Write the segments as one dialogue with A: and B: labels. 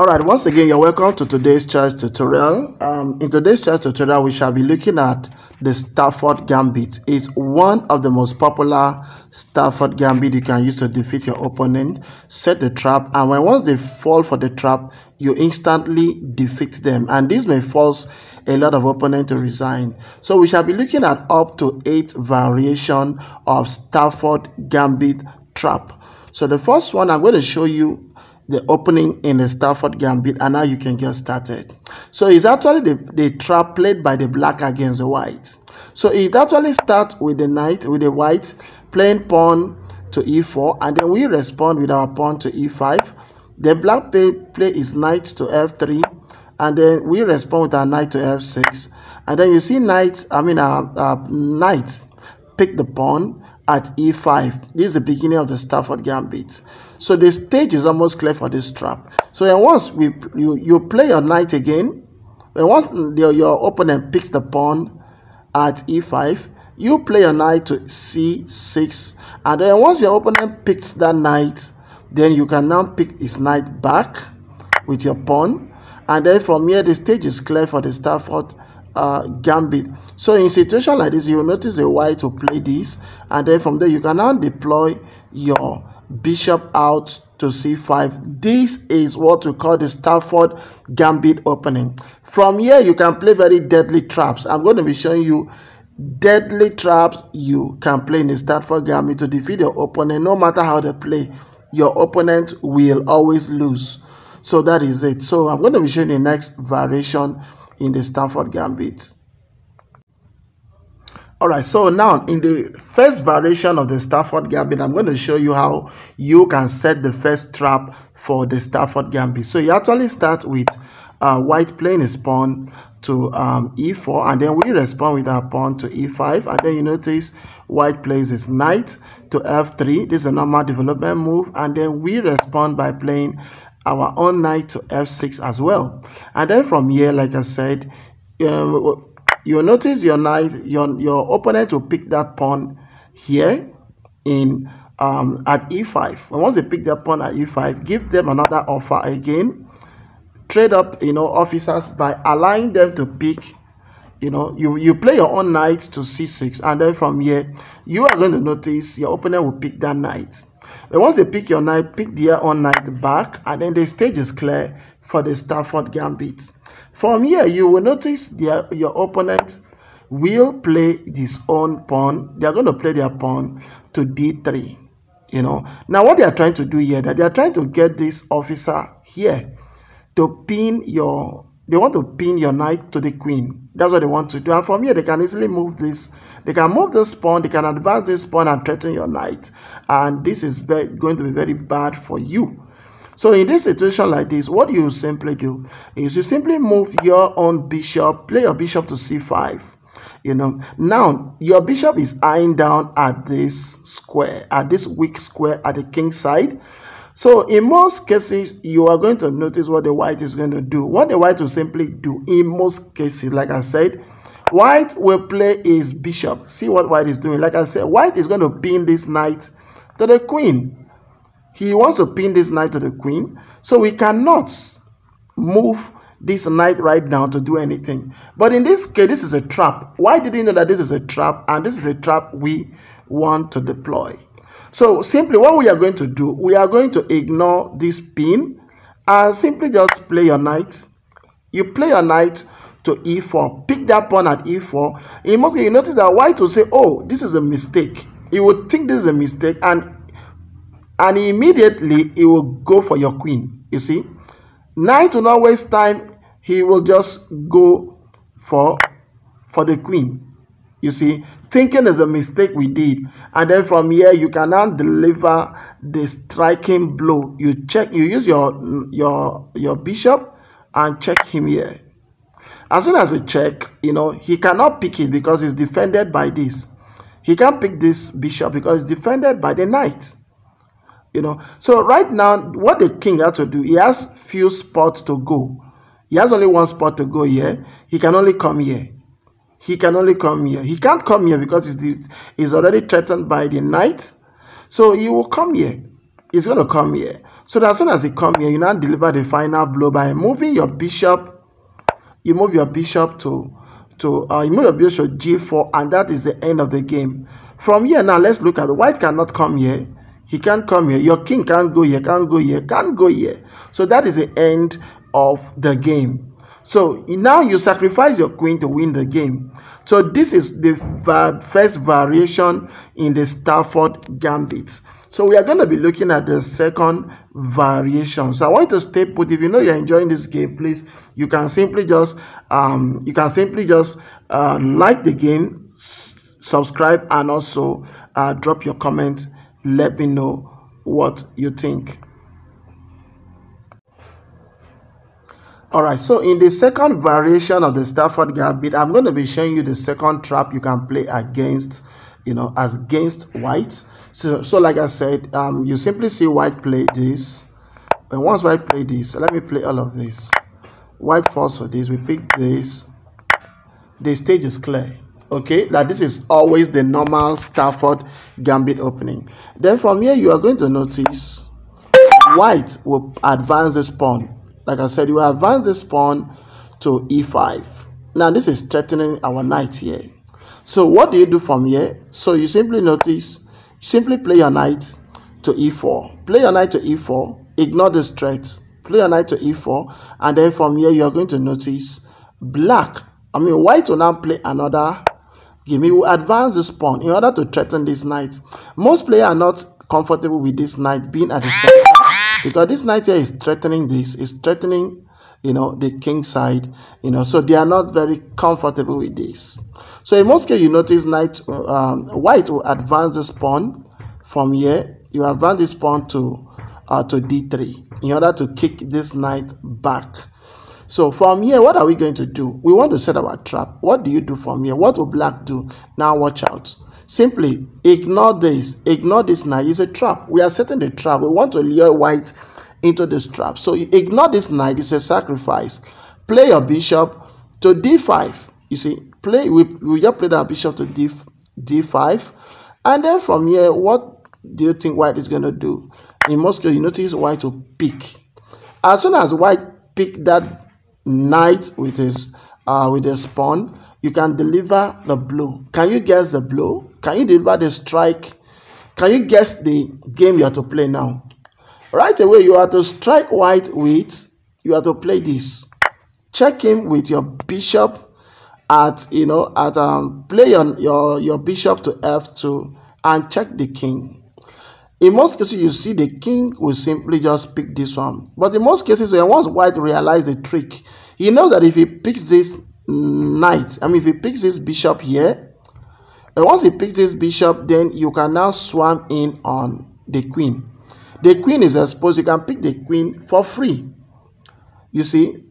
A: Alright, once again, you're welcome to today's chess tutorial. In today's chess tutorial, we shall be looking at the Stafford Gambit. It's one of the most popular Stafford Gambit you can use to defeat your opponent. Set the trap, and once they fall for the trap, you instantly defeat them. And this may force a lot of opponents to resign. So we shall be looking at up to 8 variations of Stafford Gambit trap. So the first one, I'm going to show you the opening in the Stafford Gambit, and now you can get started. So it's actually the trap played by the black against the white. So it actually starts with the knight, with the white playing pawn to e4, and then we respond with our pawn to e5. The black play his knight to f3, and then we respond with our knight to f6. And then you see knight pick the pawn at e5. This is the beginning of the Stafford Gambit. So the stage is almost clear for this trap. So then once you play your knight again, and once your opponent picks the pawn at e5, you play your knight to c6, and then once your opponent picks that knight, then you can now pick his knight back with your pawn, and then from here the stage is clear for the Stafford Gambit. So in situation like this, you will notice the white to play this, and then from there you can now deploy your bishop out to c5. This is what we call the Stafford Gambit opening. From here you can play very deadly traps. I'm going to be showing you deadly traps you can play in the Stafford Gambit to defeat your opponent. No matter how they play, your opponent will always lose. So that is it. So I'm going to be showing the next variation in the Stafford Gambit. Alright, so now in the first variation of the Stafford Gambit, I'm going to show you how you can set the first trap for the Stafford Gambit. So you actually start with white playing his pawn to e4, and then we respond with our pawn to e5, and then you notice white plays his knight to f3. This is a normal development move, and then we respond by playing our own knight to f6 as well. And then from here, like I said, you'll notice your knight, your opponent will pick that pawn here in at e5. And once they pick that pawn at e5, give them another offer again. Trade up, officers by allowing them to pick. You play your own knight to c6, and then from here you are going to notice your opponent will pick that knight. But once they pick your knight, pick their own knight back, and then the stage is clear for the Stafford Gambit. From here, you will notice your opponent will play his own pawn. They are going to play their pawn to d3. Now what they are trying to do here, that they are trying to get this officer here to pin your. They want to pin your knight to the queen. That's what they want to do. And from here, they can easily move this. They can move this pawn. They can advance this pawn and threaten your knight. And this is going to be very bad for you. So in this situation like this, what you simply do is you simply move your own bishop, play your bishop to c5. Now your bishop is eyeing down at this square, at this weak square at the king side. So in most cases, you are going to notice what the white is going to do. What the white will simply do in most cases, like I said, white will play his bishop. See what white is doing. Like I said, white is going to pin this knight to the queen. He wants to pin this knight to the queen, so we cannot move this knight right now to do anything. But in this case, this is a trap. Why did you know that this is a trap, and this is the trap we want to deploy? So simply what we are going to do, we are going to ignore this pin and simply just play your knight. You play your knight to e4, pick that pawn at e4. In most cases, you notice that white will say, oh, this is a mistake. He would think this is a mistake, and immediately he will go for your queen. You see, knight will not waste time. He will just go for the queen. You see, thinking is a mistake we did. And then from here, you can now deliver the striking blow. You use your bishop and check him here. As soon as you check, he cannot pick it because it's defended by this. He can't pick this bishop because it's defended by the knight. So right now, what the king has to do, he has few spots to go. He has only one spot to go here. He can only come here. He can only come here. He can't come here because he's already threatened by the knight. So he will come here. He's going to come here. So that as soon as you come here, you now deliver the final blow by moving your bishop. You move your bishop to g4, and that is the end of the game. From here now, let's look at the white cannot come here. He can't come here. Your king can't go here, can't go here, can't go here. So that is the end of the game. So now you sacrifice your queen to win the game. So this is the first variation in the Stafford Gambit. So we are going to be looking at the second variation. So I want you to stay put. If you know you're enjoying this game, please, you can simply just like the game, subscribe, and also drop your comments. Let me know what you think. All right, so in the second variation of the Stafford Gambit, I'm going to be showing you the second trap you can play against, against white. So like I said, you simply see white play this, and once white play this, let me play all of this. White falls for this, we pick this. The stage is clear. Okay, like this is always the normal Stafford Gambit opening. Then from here, you are going to notice white will advance this pawn. Like I said, you will advance this pawn to e5. Now this is threatening our knight here. So what do you do from here? So you simply notice, simply play your knight to e4. Play your knight to e4. Ignore this threat. Play your knight to e4, and then from here you are going to notice white will now play another game. He will advance this pawn in order to threaten this knight. Most players are not comfortable with this knight being at the center, because this knight here is threatening this, is threatening the king side, so they are not very comfortable with this. So in most cases, you notice white will advance this pawn from here. You advance this pawn to d3 in order to kick this knight back. So from here, what are we going to do? We want to set our trap. What do you do from here? What will black do? Now watch out. Simply ignore this. Ignore this knight. It's a trap. We are setting the trap. We want to lure white into this trap. So you ignore this knight. It's a sacrifice. Play your bishop to d5. You see, we just play our bishop to d5. And then from here, what do you think white is going to do? In most cases, you notice white will pick. As soon as white pick that knight with his pawn, you can deliver the blow. Can you guess the blow? Can you deliver the strike? Can you guess the game you have to play now? Right away, you have to strike white with, you have to play this. Check him with your bishop play your bishop to f2 and check the king. In most cases, you see the king will simply just pick this one. But in most cases, once white realizes the trick, he knows that if he picks this knight, if he picks this bishop here, and once he picks this bishop, then you can now swarm in on the queen. The queen is exposed. You can pick the queen for free. You see?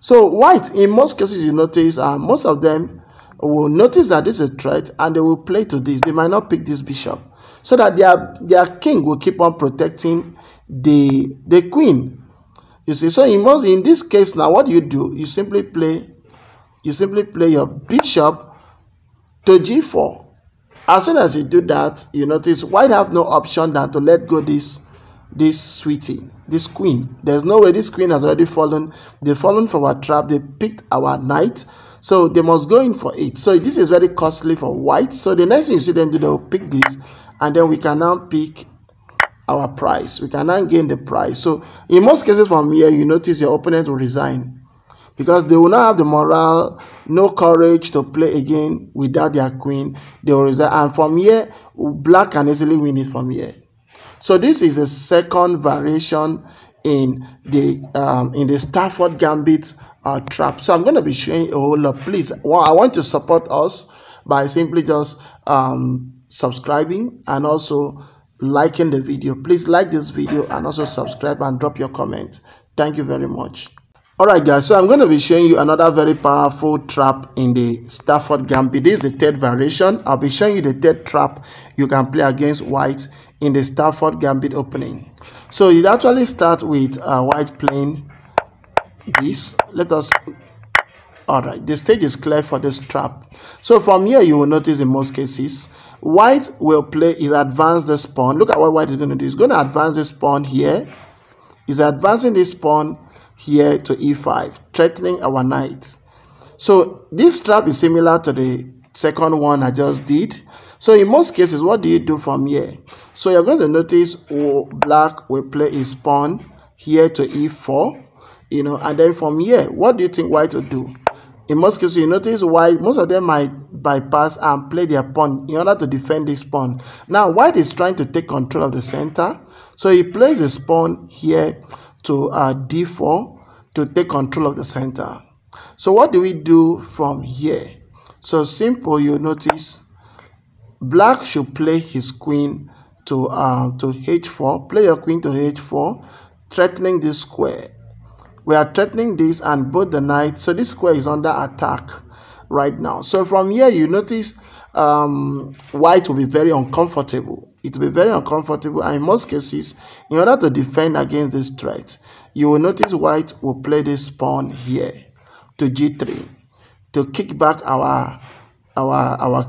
A: So white, in most cases, you notice, most of them will notice that this is a threat, and they will play to this. They might not pick this bishop, so that their king will keep on protecting the queen. You see, so in this case now, what do? You simply play your bishop to g4. As soon as you do that, you notice white have no option than to let go this sweetie, this queen. There's no way. This queen has already fallen. They've fallen for our trap. They picked our knight, so they must go in for it. So this is very costly for white. So the next thing you see them do, they'll pick this, and then we can now pick our price. We can now gain the price. So in most cases from here, you notice your opponent will resign, because they will not have the morale, no courage to play again without their queen. They will resign, and from here, black can easily win it from here. So this is the second variation in the Stafford Gambit trap. So I'm going to be showing a whole lot. Please, I want to support us by simply just subscribing and also liking the video. Please like this video and also subscribe and drop your comment. Thank you very much. Alright guys, so I'm going to be showing you another very powerful trap in the Stafford Gambit. This is the third variation. I'll be showing you the third trap you can play against white in the Stafford Gambit opening. So it actually starts with white playing this. Alright, the stage is clear for this trap. So from here you will notice in most cases, white will play is advance this pawn. Look at what white is going to do. He's going to advance this pawn here. is advancing this pawn here to e5, threatening our knight. So this trap is similar to the second one I just did. So in most cases, what do you do from here? So you're going to notice black will play his pawn here to e4, and then from here, what do you think white will do? In most cases, you notice white, most of them might bypass and play their pawn in order to defend this pawn. Now, white is trying to take control of the center. So he plays his pawn here to d4 to take control of the center. So what do we do from here? So simple, you notice black should play his queen to h4. Play your queen to h4, threatening this square. We are threatening this and both the knight. So this square is under attack right now. So from here, you notice white will be very uncomfortable. It will be very uncomfortable. And in most cases, in order to defend against this threat, you will notice white will play this pawn here to g3 to kick back our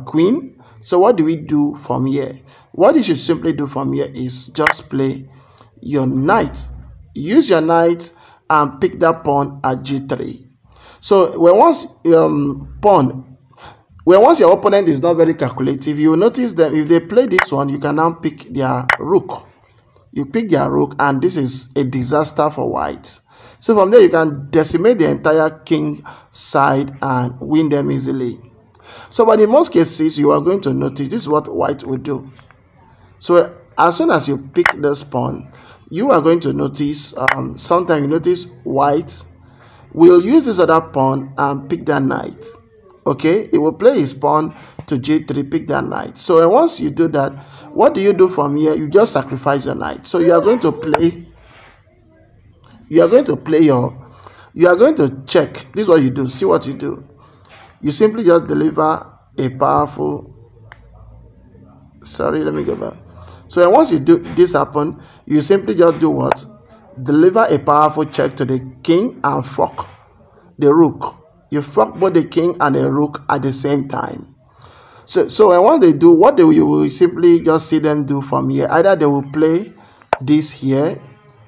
A: queen. So what do we do from here? What you should simply do from here is just play your knight. Use your knight and pick that pawn at g3. So once your opponent is not very calculative, you will notice that if they play this one, you can now pick their rook. You pick their rook, and this is a disaster for white. So from there, you can decimate the entire king side and win them easily. So, but in most cases, you are going to notice this is what white will do. So as soon as you pick this pawn, you are going to notice, sometimes you notice white will use this other pawn and pick that knight. Okay, it will play his pawn to g3, pick that knight. So once you do that, what do you do from here? You just sacrifice your knight. So you are going to check. This is what you do. See what you do. You simply just deliver a powerful, sorry, let me go back. So once you do this happen, you simply just do what? Deliver a powerful check to the king and fork the rook. You fork both the king and the rook at the same time. So once they do, you will simply just see them do from here. Either they will play this here,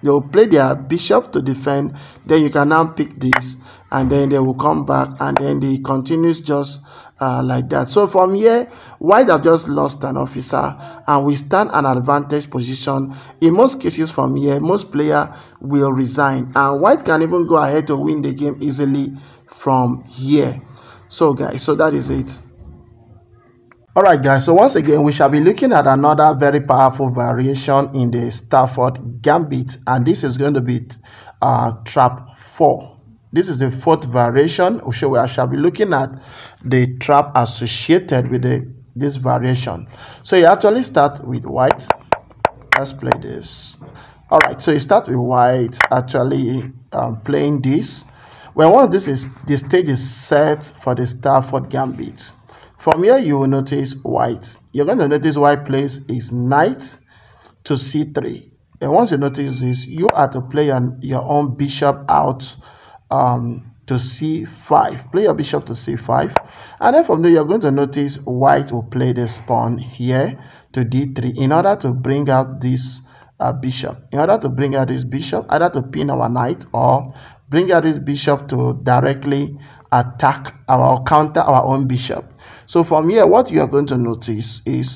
A: they will play their bishop to defend, then you can now pick this, and then they will come back, and then they continues just like that. So from here, white have just lost an officer, and we stand an advantage position. In most cases from here, most player will resign, and white can even go ahead to win the game easily from here. So guys, so that is it. Alright guys, so once again, we shall be looking at another very powerful variation in the Stafford Gambit, and this is going to be trap 4. This is the 4th variation. I shall be looking at the trap associated with this variation. So you actually start with white. Let's play this. Alright, so you start with white actually playing this. Well, once the stage is set for the Stafford Gambit, from here you will notice white. You're going to notice white plays his knight to c3. And once you notice this, you are to play your own bishop out to c5. Play your bishop to c5. And then from there, you're going to notice white will play this pawn here to d3 in order to bring out this bishop. In order to bring out this bishop, either to pin our knight or bring out this bishop to directly attack or counter our own bishop. So from here, what you are going to notice is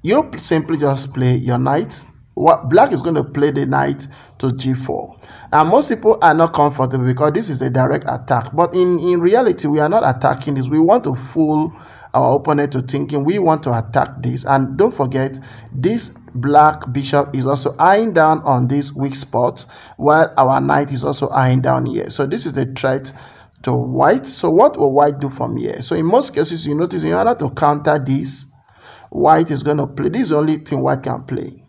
A: you simply just play your knight. Black is going to play the knight to g4. And most people are not comfortable because this is a direct attack. But in reality, we are not attacking this. We want to fool our opponent to thinking we want to attack this. And don't forget, this black bishop is also eyeing down on this weak spot, while our knight is also eyeing down here. So this is a threat to white. So what will white do from here? So in most cases, you notice in order to counter this, white is going to play. This is the only thing white can play.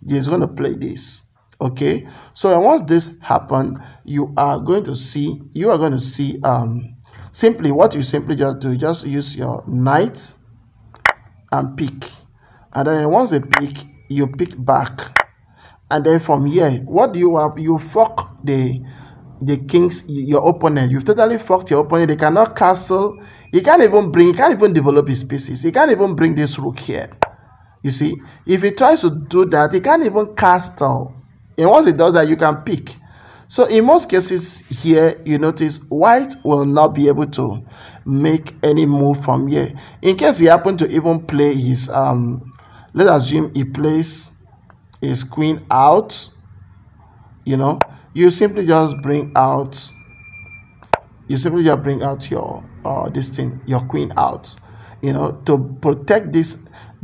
A: He's going to play this. Okay. So once this happens, you are going to see simply what you simply just do. Just use your knight and pick. And then once they pick, you pick back. And then from here, what do you have? You fork the kings, your opponent. You've totally fucked your opponent. They cannot castle. He can't even develop his pieces. He can't even bring this rook here. You see, if he tries to do that, he can't even castle. And once it does that, you can pick. So in most cases here, you notice white will not be able to make any move from here. In case he happen to even play his let's assume he plays his queen out, you know, you simply just bring out your this thing, your queen out, you know, to protect this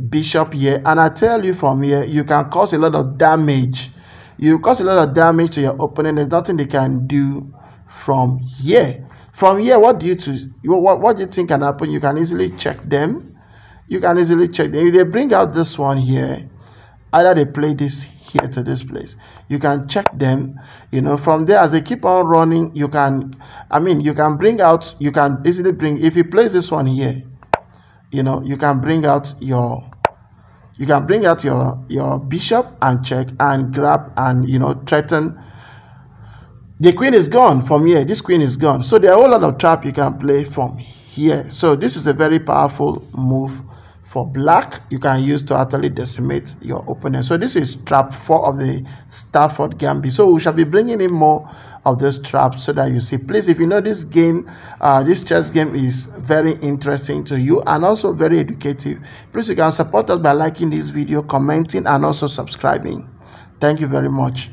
A: bishop here. And I tell you, from here you can cause a lot of damage. You cause a lot of damage to your opponent. There's nothing they can do from here. From here, what do you think can happen? You can easily check them. If they bring out this one here, either they play this here to this place, you can check them, you know. From there, as they keep on running, you can easily bring, if he plays this one here, you know, you can bring out your bishop and check and grab and, you know, threaten. The queen is gone from here. This queen is gone. So there are a whole lot of trap you can play from here. So this is a very powerful move for black you can use to actually decimate your opponent. So this is trap 4 of the Stafford Gambit. So we shall be bringing in more of those traps so that you see. Please, if you know this game, this chess game is very interesting to you and also very educative, please you can support us by liking this video, commenting, and also subscribing. Thank you very much.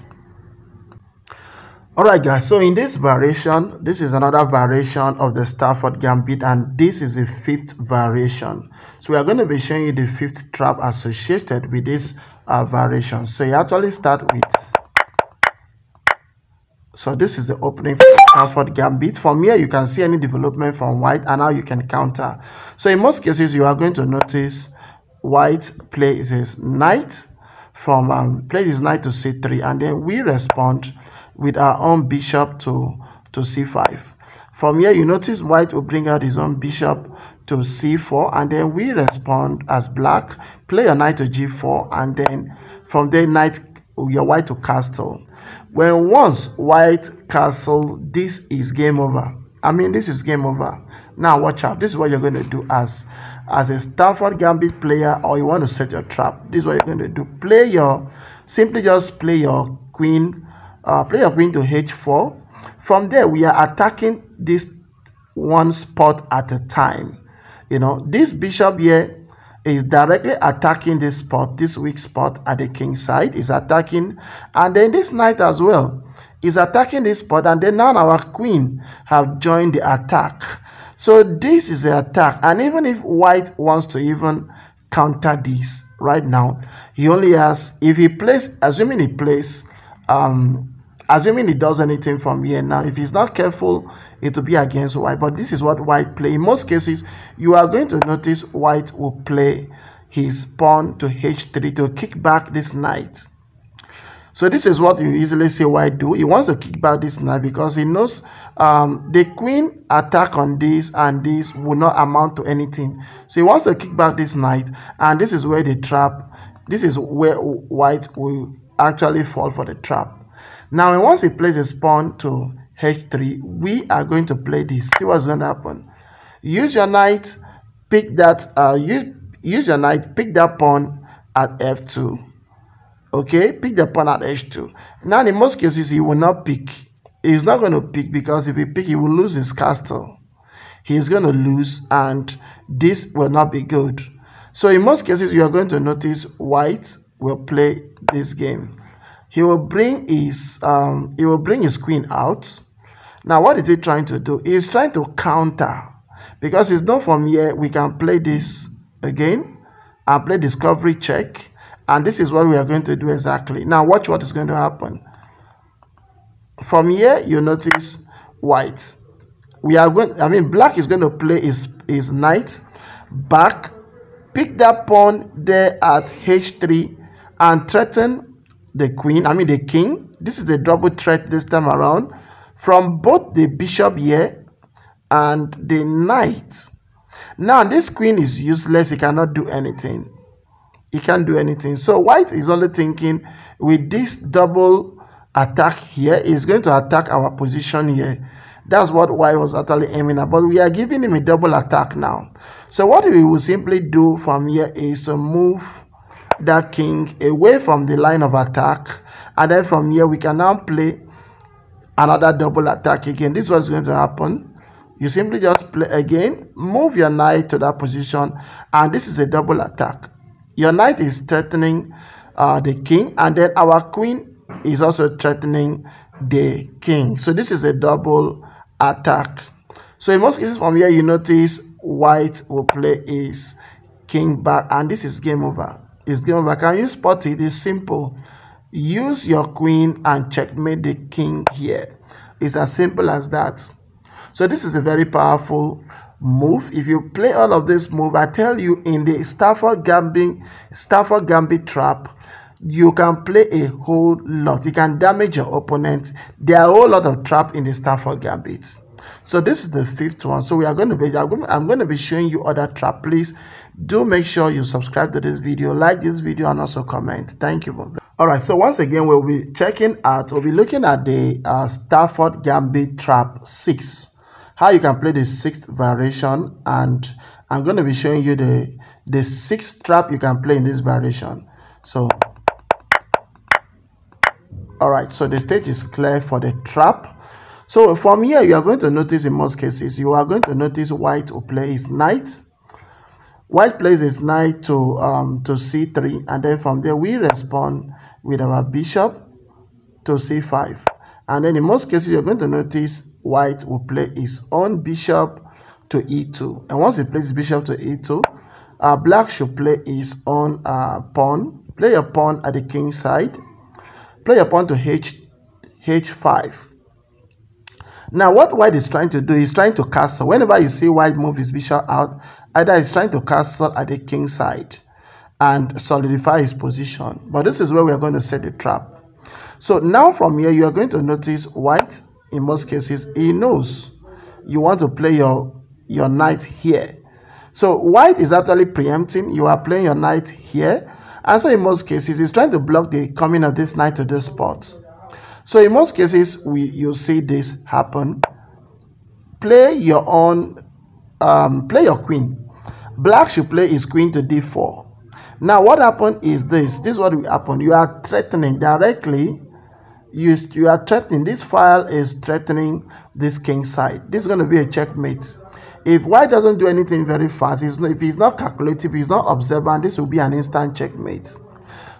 A: Alright guys, so in this variation, this is another variation of the Stafford Gambit, and this is the 5th variation. So we are going to be showing you the 5th trap associated with this variation. So you actually start with, so this is the opening for the Stafford Gambit. From here you can see any development from white and how you can counter. So in most cases you are going to notice white plays his knight from plays his knight to c3, and then we respond with our own bishop to c5. From here you notice white will bring out his own bishop to c4, and then we respond as black, play your knight to g4, and then from there your white to castle. When once white castle, this is game over. I mean, this is game over. Now watch out. This is what you're going to do as a Stafford Gambit player, or you want to set your trap. This is what you're going to do. Simply just play your queen. Play your queen to h4. From there, we are attacking this one spot at a time. You know, this bishop here is directly attacking this spot, this weak spot at the king side is attacking, and then this knight as well is attacking this spot, and then now our queen have joined the attack. So this is the attack, and even if white wants to even counter this right now, he only has, if he plays, assuming he does anything from here now, if he's not careful, it will be against white. But this is what white play. In most cases, you are going to notice white will play his pawn to h3 to kick back this knight. So this is what you easily see white do. He wants to kick back this knight because he knows the queen attack on this and this will not amount to anything. So he wants to kick back this knight, and this is where the trap, this is where white will actually fall for the trap. Now, once he plays his pawn to h3, we are going to play this. See what's going to happen. Use your knight, pick that. Use your knight, pick that pawn at f2. Okay, pick the pawn at h2. Now, in most cases, he will not pick. He's not going to pick because if he pick, he will lose his castle. He's going to lose, and this will not be good. So, in most cases, you are going to notice white will play this game. He will bring his queen out. Now, what is he trying to do? He's trying to counter, because it's not from here. We can play this again and play discovery check, and this is what we are going to do exactly. Now, watch what is going to happen. From here, you notice white. Black is going to play his knight back, pick that pawn there at h3, and threaten the queen, the king. This is the double threat this time around from both the bishop here and the knight. Now this queen is useless. He cannot do anything. He can't do anything. So white is only thinking with this double attack here, he's going to attack our position here. That's what white was actually aiming at, but we are giving him a double attack now. So what we will simply do from here is to move that king away from the line of attack, and then from here we can now play another double attack again. This is what's going to happen. You simply just play again, move your knight to that position, and this is a double attack. Your knight is threatening the king, and then our queen is also threatening the king. So this is a double attack. So in most cases from here, you notice white will play his king back, and this is game over. It's game over. Can you spot it? It's simple. Use your queen and checkmate the king here. It's as simple as that. So this is a very powerful move. If you play all of this move, I tell you, in the Stafford Gambit trap, you can play a whole lot. You can damage your opponent. There are a whole lot of trap in the Stafford Gambit. So this is the fifth one. So I'm going to be showing you other trap. Please do make sure you subscribe to this video, like this video, and also comment. Thank you. All right, so once again, we'll be looking at the Stafford Gambit trap 6, how you can play the 6th variation, and I'm going to be showing you the 6th trap you can play in this variation. So all right, so the stage is clear for the trap. So from here, you are going to notice, in most cases, you are going to notice white will play his knight. White plays his knight to c3, and then from there we respond with our bishop to c5. And then in most cases, you're going to notice white will play his own bishop to e2. And once he plays bishop to e2, black should play his own pawn. Play a pawn at the king side. Play a pawn to h5. Now, what white is trying to do is trying to castle. Whenever you see white move his bishop out, either he's trying to castle at the king side and solidify his position. But this is where we are going to set the trap. So now from here, you are going to notice white, in most cases, he knows you want to play your knight here. So white is actually preempting. You are playing your knight here. And so in most cases, he's trying to block the coming of this knight to this spot. So in most cases, you see this happen. Play your own, play your queen. Black should play his queen to d4. Now what happened is this. This is what will happen. You are threatening directly. You are threatening. This file is threatening this king side. This is going to be a checkmate. If white doesn't do anything very fast, if he's not calculative, he's not observant, this will be an instant checkmate.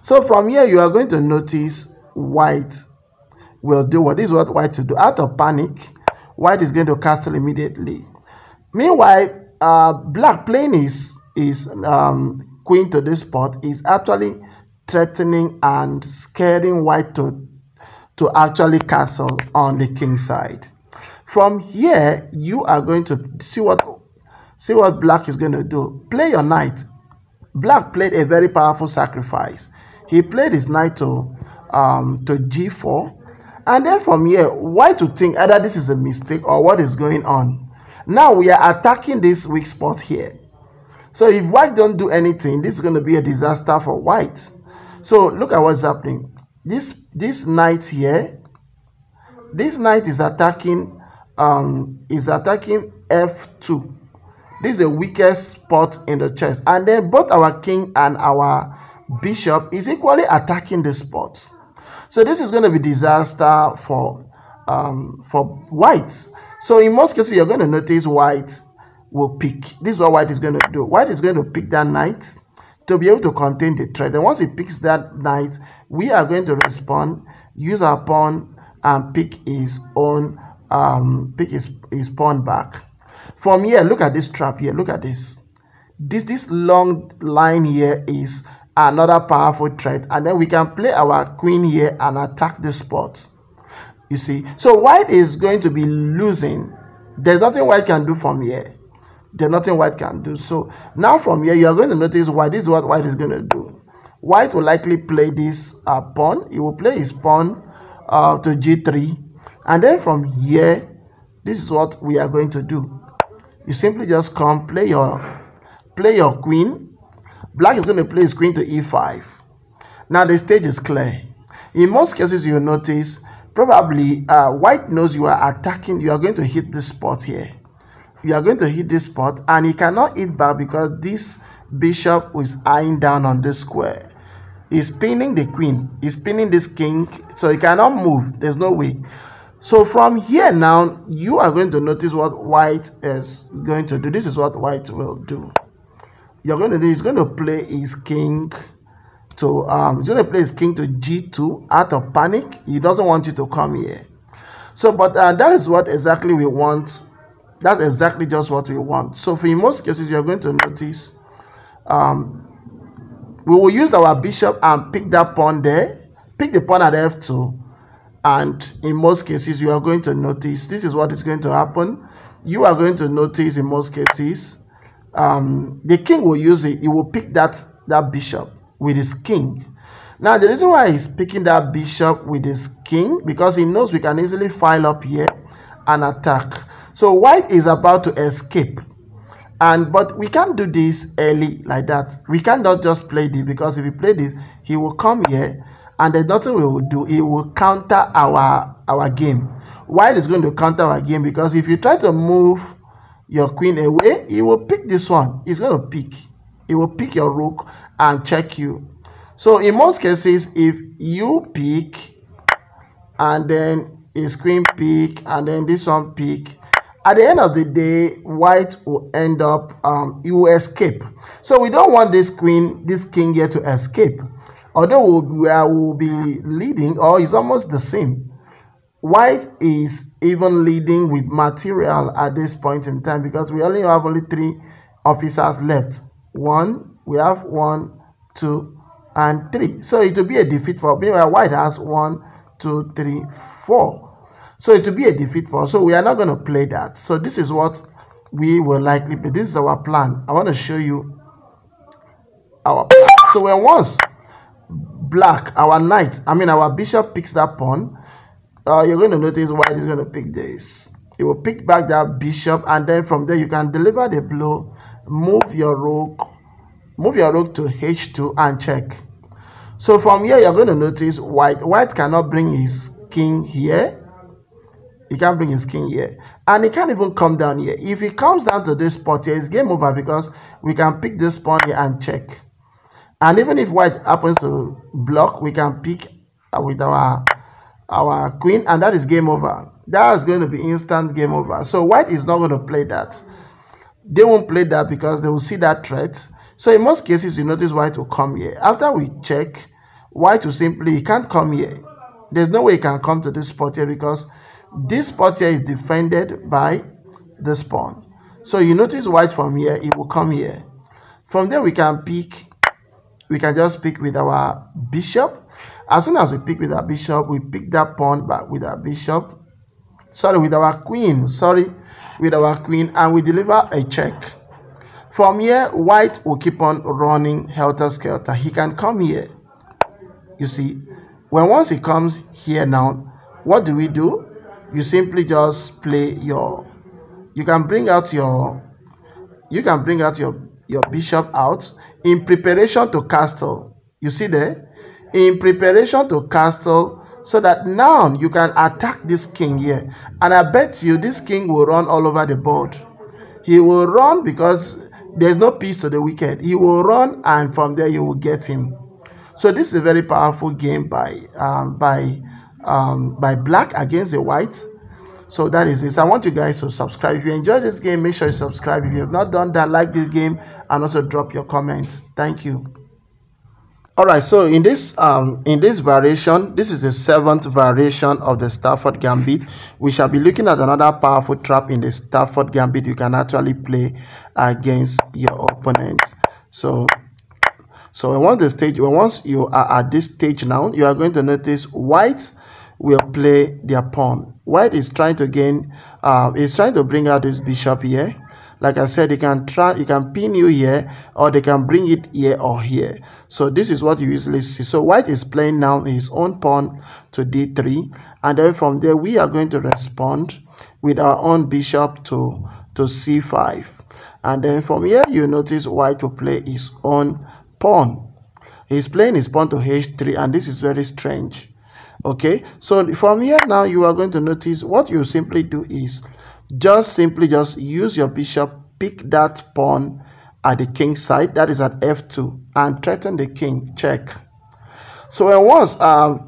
A: So from here, you are going to notice white will do what? This is what white to do. Out of panic, white is going to castle immediately. Meanwhile, black playing his queen to this spot is actually threatening and scaring white to actually castle on the king side. From here, you are going to see what black is going to do. Play your knight. Black played a very powerful sacrifice. He played his knight to g4. And then from here, white to think either this is a mistake or what is going on. Now we are attacking this weak spot here. So if white don't do anything, this is going to be a disaster for white. So look at what's happening. This knight here, this knight is attacking f2. This is the weakest spot in the chess. And then both our king and our bishop is equally attacking the spot. So this is going to be disaster for white. So in most cases, you're going to notice white will pick. This is what white is going to do. White is going to pick that knight to be able to contain the threat. And once he picks that knight, we are going to respond, use our pawn, and pick his own, pick his pawn back. From here, look at this trap here. Look at this. This long line here is another powerful threat, and then we can play our queen here and attack the spot. You see, so white is going to be losing. There's nothing white can do from here. There's nothing white can do. So now from here, you are going to notice white. This is what white is going to do. White will likely play this pawn. He will play his pawn to g3, and then from here, this is what we are going to do. You simply just come play your queen. Black is going to play his queen to e5. Now the stage is clear. In most cases, you notice probably white knows you are attacking. You are going to hit this spot here. You are going to hit this spot, and he cannot hit back because this bishop is eyeing down on this square. He's pinning the queen. He's pinning this king, so he cannot move. There's no way. So from here now, you are going to notice what white is going to do. This is what white will do. You're going to do. He's going to play his king to he's going to play his king to g2 out of panic. He doesn't want you to come here. So, but that is what exactly we want. That's exactly just what we want. So, for in most cases, you're going to notice we will use our bishop and pick that pawn there. Pick the pawn at f2. And in most cases, you are going to notice this is what is going to happen. You are going to notice in most cases, the king will use it. He will pick that bishop with his king. Now, the reason why he's picking that bishop with his king, because he knows we can easily file up here and attack. So white is about to escape. But we can't do this early like that. We cannot just play this, because if we play this, he will come here and there's nothing we will do. He will counter our game. White is going to counter our game, because if you try to move your queen away, he will pick this one. He's going to pick. He will pick your rook and check you. So in most cases, if you pick and then his queen pick and then this one pick, at the end of the day, white will end up, he will escape. So we don't want this king here to escape. Although we will be leading, or it's almost the same. White is even leading with material at this point in time, because we only have 3 officers left. We have 1, 2, and 3. So it will be a defeat for me. White has 1, 2, 3, 4. So it will be a defeat for us. So we are not going to play that. So this is what we will likely play. This is our plan. I want to show you our plan. So when once black, our bishop picks that pawn, you're going to notice white is going to pick this. It will pick back that bishop, and then from there you can deliver the blow, move your rook to h2 and check. So from here you're going to notice white cannot bring his king here. He can't bring his king here, and he can't even come down here. If he comes down to this spot here, it's game over, because we can pick this pawn here and check. And even if white happens to block, we can pick with our queen, and that is game over. That is going to be instant game over. So white is not going to play that. They won't play that because they will see that threat. So in most cases, you notice white will come here. After we check, white will simply, he can't come here. There's no way he can come to this spot here, because this spot here is defended by this pawn. So you notice white from here, it will come here. From there we can pick, we can just pick with our bishop. As soon as we pick with our bishop, we pick that pawn back with our bishop. With our queen, and we deliver a check. From here, white will keep on running helter-skelter. He can come here. You see, once he comes here now, what do? You simply just play you can bring out your bishop out in preparation to castle. You see there? In preparation to castle, so that now you can attack this king here. And I bet you this king will run all over the board. He will run because there's no peace to the wicked. He will run, and from there you will get him. So this is a very powerful game by black against the white. So that is this. I want you guys to subscribe. If you enjoy this game, make sure you subscribe. If you have not done that, like this game and also drop your comments. Thank you. All right, so in this variation, this is the 7th variation of the Stafford Gambit. We shall be looking at another powerful trap in the Stafford Gambit you can actually play against your opponent. So once you are at this stage now, you are going to notice white will play their pawn. White is trying to gain, is trying to bring out this bishop here. Like I said, he can pin you here, or they can bring it here or here. So this is what you usually see. So white is playing now his own pawn to d3, and then from there we are going to respond with our own bishop to c5, and then from here you notice white will play his own pawn. He's playing his pawn to h3, and this is very strange. Okay, so from here now you are going to notice what you simply do is just use your bishop, pick that pawn at the king's side, that is at f2, and threaten the king. Check. So when once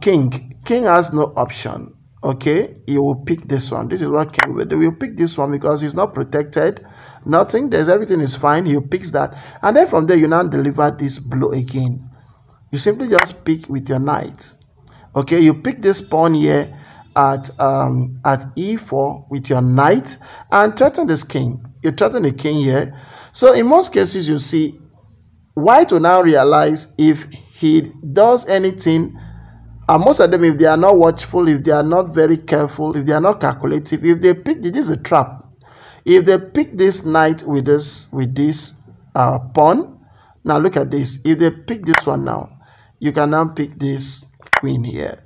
A: king has no option, okay, he will pick this one. This is what king will do. He will pick this one because he's not protected, nothing, there's everything is fine. He picks that, and then from there you now deliver this blow again. You simply just pick with your knight. Okay, you pick this pawn here at e4 with your knight and threaten this king. You threaten the king here. So in most cases, you see, white will now realize if he does anything, and most of them, if they are not watchful, if they are not very careful, if they are not calculative, if they pick, this is a trap. If they pick this knight with this pawn, now look at this. If they pick this one now, you can now pick this queen here.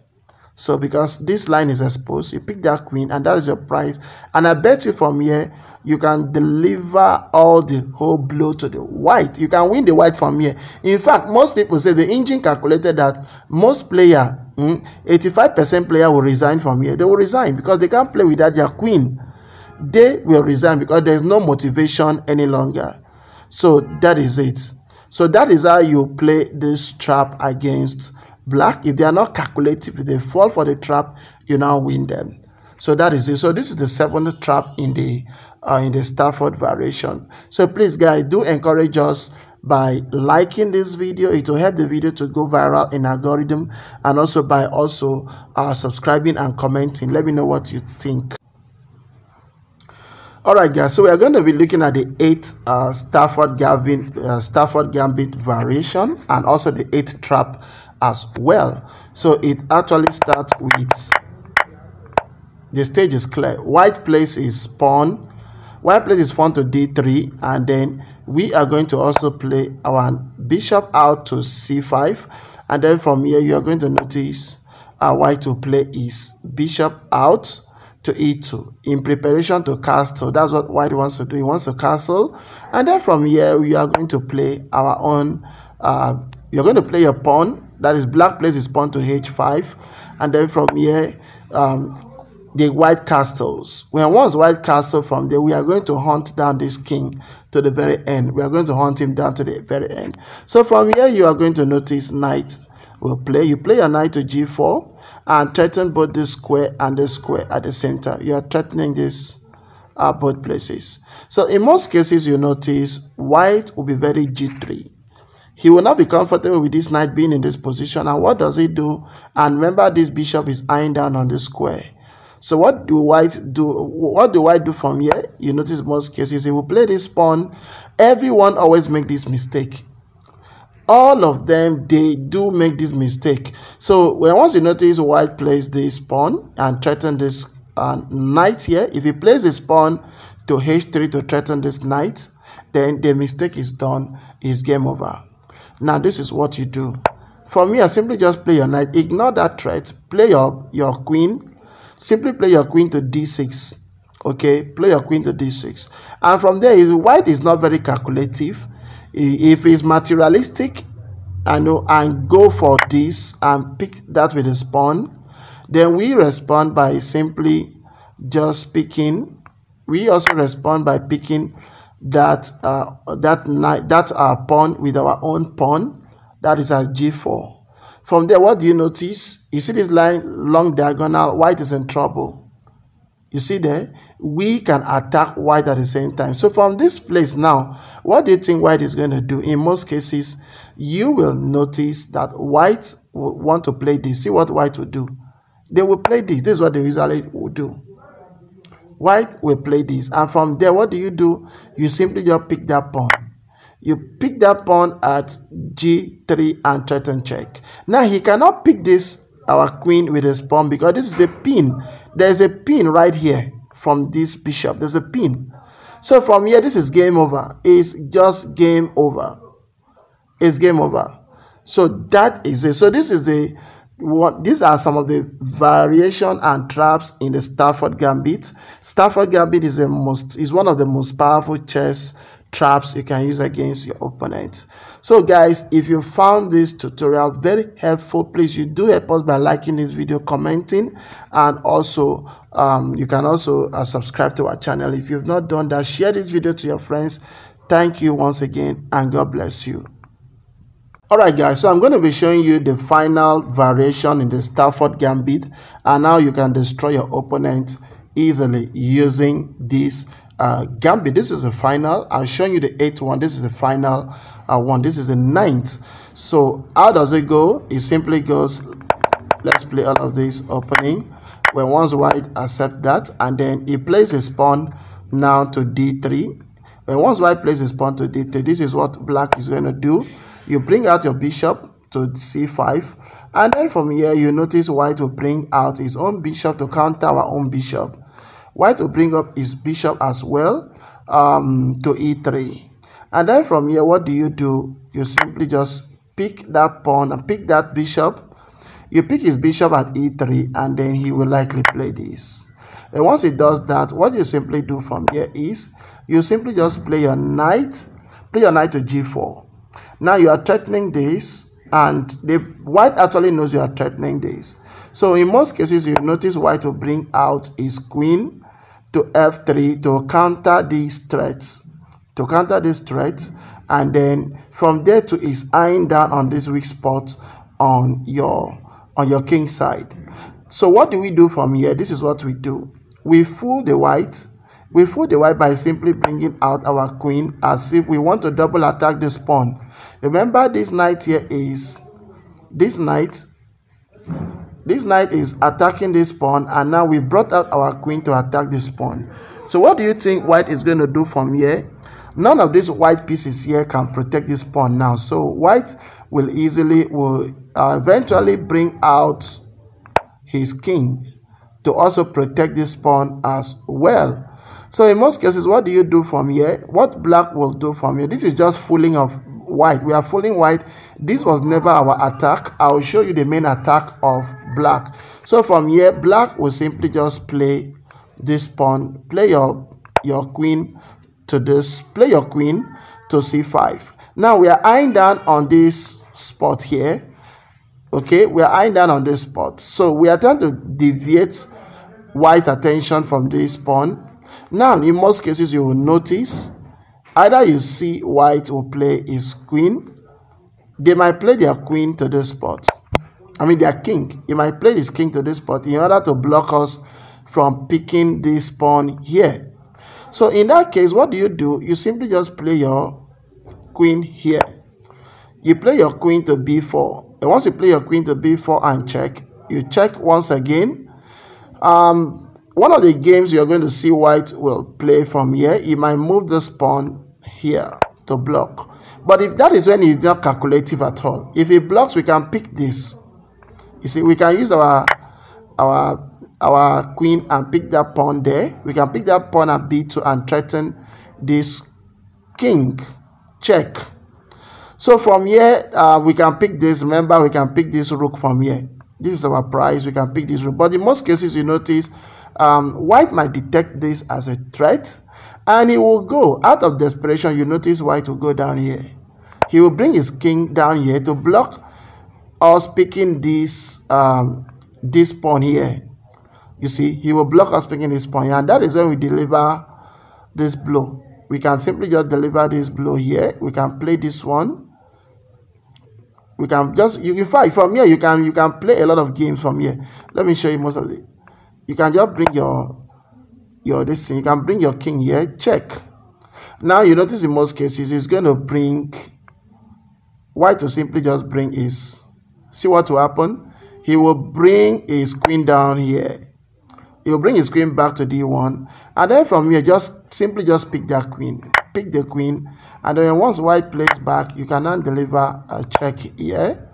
A: So because this line is exposed, you pick that queen, and that is your prize. And I bet you from here, you can deliver all the whole blow to the white. You can win the white from here. In fact, most people say the engine calculated that most player, 85% player will resign from here. They will resign because they can't play without their queen. They will resign because there's no motivation any longer. So that is it. So that is how you play this trap against black. If they are not calculative, if they fall for the trap, you now win them. So that is it. So this is the 7th trap in the Stafford variation. So please guys, do encourage us by liking this video. It will help the video to go viral in algorithm, and also by subscribing and commenting. Let me know what you think. Alright guys, so we are going to be looking at the 8th Stafford Gambit variation, and also the 8th trap as well. So it actually starts with, the stage is clear. White plays his pawn. White plays his pawn to d3, and then we are going to also play our bishop out to c5, and then from here you are going to notice white will play his bishop out to e2 in preparation to castle. That's what white wants to do. He wants to castle, and then from here we are going to play our own. You're going to play your pawn. That is, black plays his pawn to h5, and then from here the white castles. When once white castle, from there we are going to hunt down this king to the very end. We are going to hunt him down to the very end. So from here you are going to notice knight will play. You play your knight to g4 and threaten both this square and this square at the same time. You are threatening this both places. So in most cases, you notice white will be very g3. He will not be comfortable with this knight being in this position. And what does he do? And remember, this bishop is eyeing down on this square. So what do white do? What do white do from here? You notice most cases he will play this pawn. Everyone always make this mistake. All of them, they do make this mistake. So when once you notice white plays this pawn and threaten this knight here, if he plays his pawn to h3 to threaten this knight, then the mistake is done, is game over. Now this is what you do. From here, simply just play your knight, ignore that threat, play your queen, simply play your queen to d6. Okay, play your queen to d6. And from there, white is not very calculative. If it's materialistic and go for this and pick that with his pawn, then we respond by simply just picking. We also respond by picking that pawn with our own pawn, that is at g4. From there, what do you notice? You see this line, long diagonal, white is in trouble. You see there, we can attack white at the same time. So from this place now, what do you think white is going to do? In most cases, you will notice that white will want to play this. See what white will do. They will play this. This is what they usually will do. White will play this. And from there, what do? You simply just pick that pawn. You pick that pawn at g3 and threaten check. Now, he cannot pick this, our queen, with his pawn, because this is a pin. There's a pin right here from this bishop. There's a pin. So from here, this is game over. It's just game over. It's game over. So that is it. So this is these are some of the variation and traps in the Stafford Gambit. Stafford Gambit is one of the most powerful chess traps you can use against your opponents. So guys, if you found this tutorial very helpful, please do help us by liking this video, commenting, and also you can also subscribe to our channel. If you've not done that, share this video to your friends. Thank you once again, and God bless you. Alright guys, so I'm going to be showing you the final variation in the Stafford Gambit, and now you can destroy your opponent easily using this Gambit. This is the final. I'm showing you the 8th one. This is the final one. This is the 9th. So how does it go? It simply goes, let's play all of this opening. When once white accept that, and then he plays his pawn now to d3. When once white plays his pawn to d3, this is what black is going to do. You bring out your bishop to c5, and then from here you notice white will bring out his own bishop to counter our own bishop. White will bring up his bishop as well to e3, and then from here what do? You simply just pick that pawn and pick that bishop. You pick his bishop at e3, and then he will likely play this. And once he does that, what you simply do from here is you simply just play your knight to g4. Now you are threatening this, and the white actually knows you are threatening this. So in most cases, you notice white will bring out his queen to f3 to counter these threats. And then from there to is eyeing down on this weak spot on your king side. So what do we do from here? This is what we do. We fool the white. We fool the white by simply bringing out our queen as if we want to double attack this pawn. Remember, this knight here is this knight is attacking this pawn, and now we brought out our queen to attack this pawn. So what do you think white is going to do from here? None of these white pieces here can protect this pawn now. So white will eventually bring out his king to also protect this pawn as well. So in most cases, what do you do from here? What black will do from here? This is just fooling of white. We are fooling white. This was never our attack. I will show you the main attack of black. So from here, black will simply just play this pawn, play your queen to this, play your queen to c5. Now we are eyeing down on this spot here. Okay, we are eyeing down on this spot. So we are trying to deviate white attention from this pawn. Now in most cases, you will notice either you see white will play his queen. They might play their queen to this spot. I mean their king. He might play his king to this spot in order to block us from picking this pawn here. So in that case, what do? You simply just play your queen here. You play your queen to b4. And once you play your queen to b4 and check, you check once again. One of the games you're going to see white will play from here, he might move this pawn here to block. But if that is when he's not calculative at all. If he blocks, we can pick this. You see, we can use our queen and pick that pawn there. We can pick that pawn at b2 and threaten this king. Check. So from here, we can pick this. Remember, we can pick this rook from here. This is our prize. We can pick this rook. But in most cases, you notice white might detect this as a threat, and he will go out of desperation. You notice white will go down here. He will bring his king down here to block us picking this this pawn here. You see, he will block us picking this pawn here, and that is when we deliver this blow. We can simply just deliver this blow here. We can play this one. We can just, you can fight from here. You can play a lot of games from here. Let me show you most of it. You can just bring your this thing. You can bring your king here. Check. Now you notice in most cases he's going to bring white to simply just bring his. See what will happen? He will bring his queen down here. He will bring his queen back to d1, and then from here just simply just pick that queen. Pick the queen, and then once white plays back, you can now deliver a check here.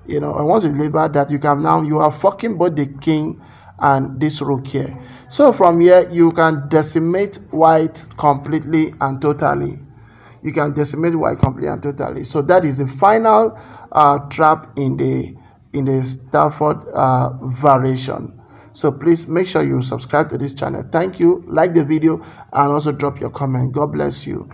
A: You know, and once you deliver that, you are fucking both the king and this rook here. So from here you can decimate white completely and totally. You can decimate white completely and totally. So that is the final trap in the Stafford variation. So please make sure you subscribe to this channel. Thank you. Like the video and also drop your comment. God bless you.